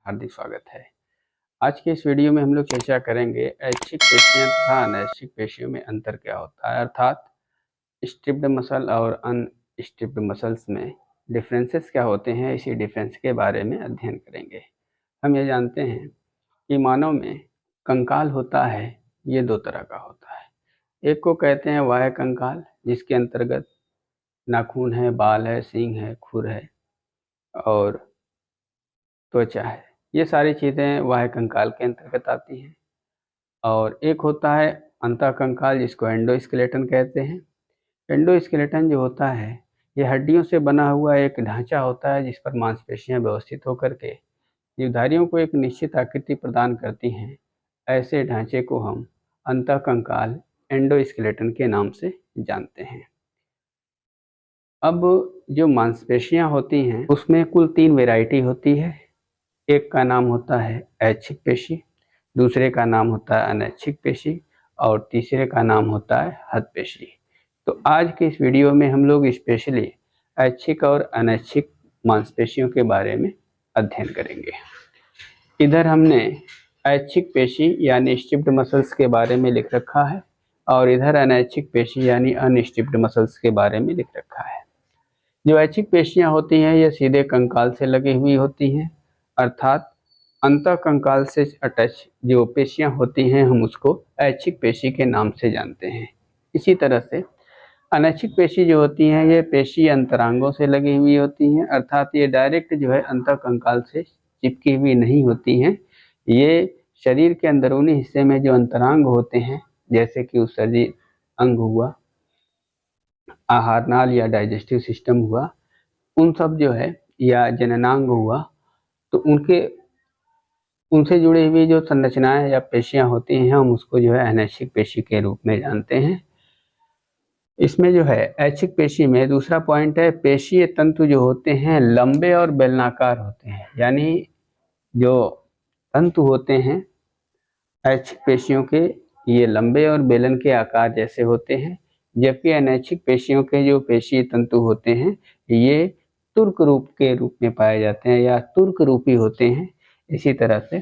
हार्दिक स्वागत है। आज के इस वीडियो में हम लोग चर्चा करेंगे ऐच्छिक पेशियां तथा अनैच्छिक पेशियों में अंतर क्या होता है, अर्थात स्ट्रिप्ड मसल और अनस्ट्रिप्ड मसल्स में डिफरेंसेस क्या होते हैं। इसी डिफरेंस के बारे में अध्ययन करेंगे। हम ये जानते हैं कि मानव में कंकाल होता है, ये दो तरह का होता है। एक को कहते हैं बाह्य कंकाल, जिसके अंतर्गत नाखून है, बाल है, सींग है, खुर है और त्वचा है। ये सारी चीज़ें बाह्य कंकाल के अंतर्गत आती हैं। और एक होता है अंतः कंकाल, जिसको एंडोस्केलेटन कहते हैं। एंडोस्केलेटन जो होता है, ये हड्डियों से बना हुआ एक ढांचा होता है, जिस पर मांसपेशियां व्यवस्थित होकर के जीवधारियों को एक निश्चित आकृति प्रदान करती हैं। ऐसे ढांचे को हम अंतः कंकाल एंडोस्केलेटन के नाम से जानते हैं। अब जो मांसपेशियां होती हैं उसमें कुल 3 वैरायटी होती है। एक का नाम होता है ऐच्छिक पेशी, दूसरे का नाम होता है अनैच्छिक पेशी और तीसरे का नाम होता है हथ पेशी। तो आज के इस वीडियो में हम लोग स्पेशली ऐच्छिक और अनैच्छिक मांसपेशियों के बारे में अध्ययन करेंगे। इधर हमने ऐच्छिक पेशी यानी स्ट्रिप्ड मसल्स के बारे में लिख रखा है और इधर अनैच्छिक पेशी यानी अनस्ट्रिप्ड मसल्स के बारे में लिख रखा है। जो ऐच्छिक पेशियां होती हैं ये सीधे कंकाल से लगी हुई होती हैं, अर्थात अंतः कंकाल से अटैच जो पेशियां होती हैं हम उसको ऐच्छिक पेशी के नाम से जानते हैं। इसी तरह से अनैच्छिक पेशी जो होती हैं ये पेशी अंतरांगों से लगी हुई होती हैं, अर्थात ये डायरेक्ट जो है अंतः कंकाल से चिपकी हुई नहीं होती हैं। ये शरीर के अंदरूनी हिस्से में जो अंतरांग होते हैं, जैसे कि उत्सर्जी अंग हुआ, आहार नाल या डाइजेस्टिव सिस्टम हुआ, उन सब जो है, या जननांग हुआ, तो उनसे जुड़ी हुई जो संरचनाएं या पेशियां होती हैं हम उसको जो है अनैच्छिक पेशी के रूप में जानते हैं। इसमें जो है ऐच्छिक पेशी में दूसरा पॉइंट है, पेशीय तंतु जो होते हैं लंबे और बेलनाकार होते हैं। यानी जो तंतु होते हैं ऐच्छिक पेशियों के, ये लंबे और बेलन के आकार जैसे होते हैं, जबकि अनैच्छिक पेशियों के जो पेशीय तंतु होते हैं ये तुर्क रूप के रूप में पाए जाते हैं या तुर्क रूपी होते हैं। इसी तरह से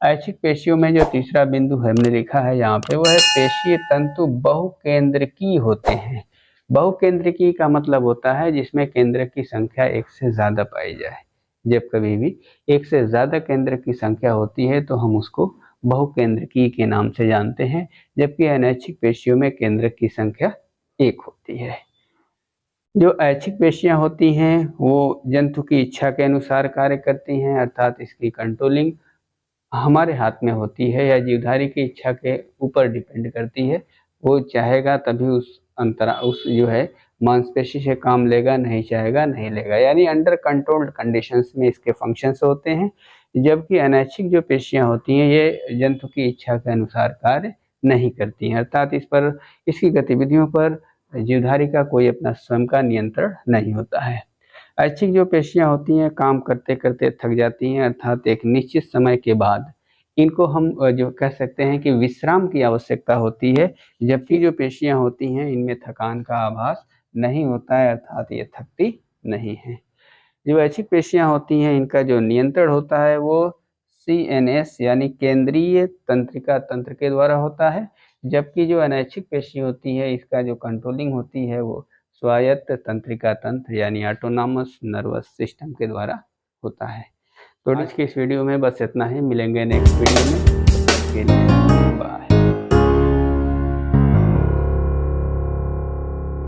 ऐच्छिक पेशियों में जो तीसरा बिंदु हमने लिखा है यहाँ पे, वो है पेशीय तंतु बहुकेंद्रकी होते हैं। बहुकेंद्रकी का मतलब होता है जिसमें केंद्र की संख्या एक से ज़्यादा पाई जाए। जब कभी भी एक से ज़्यादा केंद्र की संख्या होती है तो हम उसको बहुकेंद्रकी के नाम से जानते हैं, जबकि अनैच्छिक पेशियों में केंद्र की संख्या एक होती है। जो ऐच्छिक पेशियां होती हैं वो जंतु की इच्छा के अनुसार कार्य करती हैं, अर्थात इसकी कंट्रोलिंग हमारे हाथ में होती है या जीवधारी की इच्छा के ऊपर डिपेंड करती है। वो चाहेगा तभी उस जो है मांसपेशी से काम लेगा, नहीं चाहेगा नहीं लेगा। यानी अंडर कंट्रोल्ड कंडीशंस में इसके फंक्शंस होते हैं। जबकि अनैच्छिक जो पेशियां होती हैं ये जंतु की इच्छा के अनुसार कार्य नहीं करती हैं, अर्थात इसकी गतिविधियों पर जीवधारी का कोई अपना स्वयं का नियंत्रण नहीं होता है। ऐच्छिक जो पेशियां होती हैं काम करते करते थक जाती हैं, अर्थात एक निश्चित समय के बाद इनको हम जो कह सकते हैं कि विश्राम की आवश्यकता होती है, जबकि जो पेशियां होती हैं इनमें थकान का आभास नहीं होता है, अर्थात ये थकती नहीं है। जो ऐच्छिक पेशियां होती हैं इनका जो नियंत्रण होता है वो CNS यानी केंद्रीय तंत्रिका तंत्र के द्वारा होता है, जबकि जो अनैच्छिक पेशी होती है इसका जो कंट्रोलिंग होती है वो स्वायत्त तंत्रिका तंत्र यानी ऑटोनॉमस नर्वस सिस्टम के द्वारा होता है। तो आज के इस वीडियो में बस इतना ही, मिलेंगे नेक्स्ट वीडियो में। बाय।